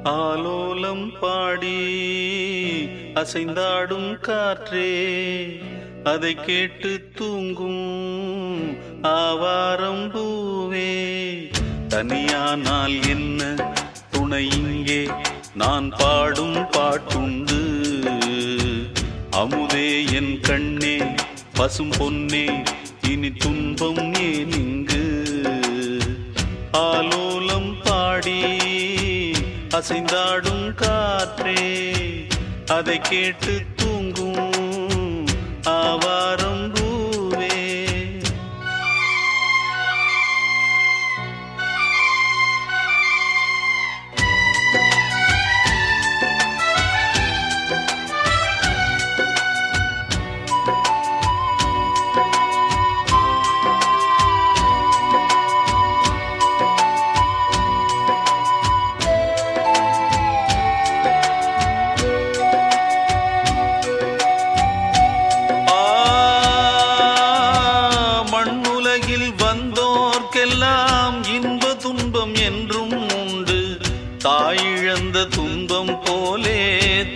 ஆலோலம் பாடி அசைந்தாடும் காற்றே, அதை கேட்டு தூங்கும் ஆவாரம் பூவே. தனியானால் என்ன துணை இங்கே, நான் பாடும் பாட்டுண்டு. அமுதே என் கண்ணே, பசும் பொன்னே, இனி துன்பம் ஏன் இங்கு? ஆலோலம் பாடி அசைந்தாடும் காற்றே, அதை கேட்டு தூங்கும் ஆவாரம் பூவே. வந்தோர்க்கெல்லாம் இன்ப துன்பம் என்றும் உண்டு. தாயிழந்த துன்பம் போலே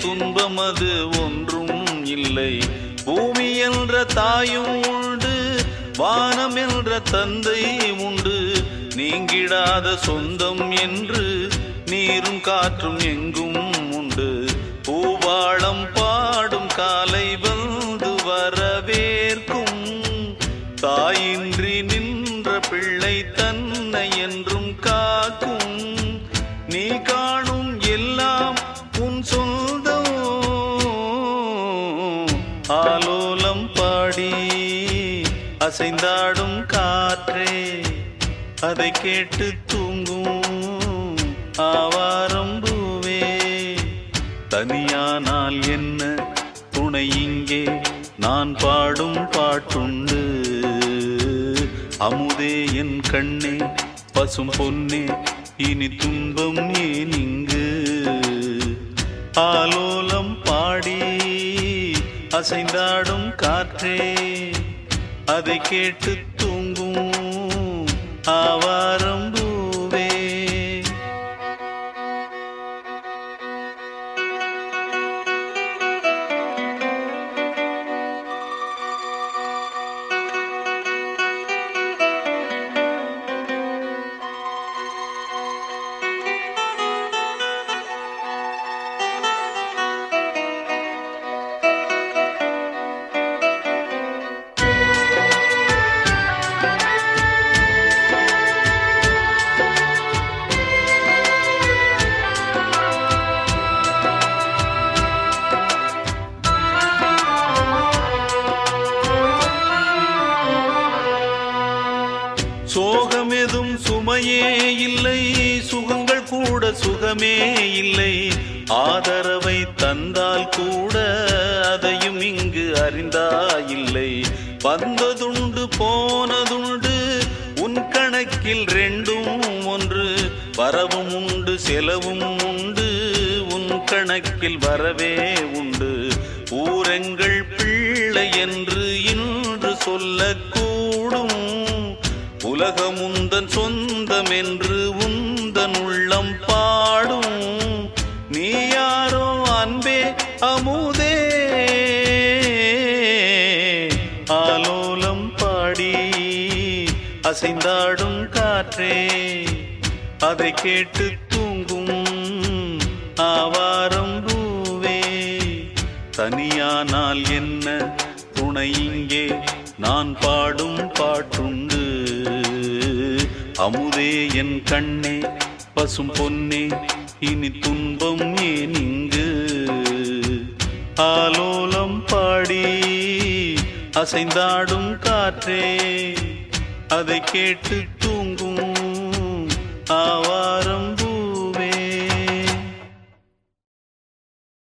துன்பம் அது ஒன்றும் இல்லை. பூமி என்ற தாயும் உண்டு, வானம் என்ற தந்தை உண்டு. நீங்கிடாத சொந்தம் என்று நீரும் காற்றும் எங்கும் உண்டு. பூவாளம் பாடும் காலை வந்து வரவேற்கும். தாயின்றி நின்ற பிள்ளை தன்னை என்றும் காக்கும். நீ காணும் எல்லாம் உன் சொந்தம். ஆலோலம் பாடி அசைந்தாடும் காற்றே, அதை கேட்டு தூங்கும் ஆவாரம் பூவே. தனியானால் என்ன துணை இங்கே, நான் பாடும் பாட்டுண்டு. அமுதே என் கண்ணே, பசும் பொன்னே, இனி துன்பம் ஏன் இங்கு? ஆலோலம் பாடி அசைந்தாடும் காற்றே, அதை கேட்டு தூங்கும் ஆவாரம் பூவே. சோகம் எதும் சுமையே இல்லை, சுகங்கள் கூட சுகமே இல்லை. ஆதரவை தந்தால் கூட அதையும் இங்கு அறிந்தாயில்லை. வந்ததுண்டு போனதுண்டு, உன் கணக்கில் ரெண்டும் ஒன்று. வரவும் உண்டு செலவும் உண்டு, உன் கணக்கில் வரவே உண்டு. ஊரெங்கள் பிள்ளை என்று இன்று சொல்லக்கூடும். உலகம் உந்தன் சொந்தம் என்று உந்தன் உள்ளம் பாடும். நீ யாரோ அன்பே அமுதே. ஆலோலம் பாடி அசைந்தாடும் காற்றே, அதை கேட்டு தூங்கும் ஆவாரம் பூவே. தனியானால் என்ன துணை இங்கே, நான் பாடும் பாட்டுண்டு. அமுதே என் கண்ணே, பசும் பொன்னே, இனி துன்பம் ஏன் இங்கு? ஆலோலம் பாடி அசைந்தாடும் காற்றே, அதை கேட்டு தூங்கும் ஆவா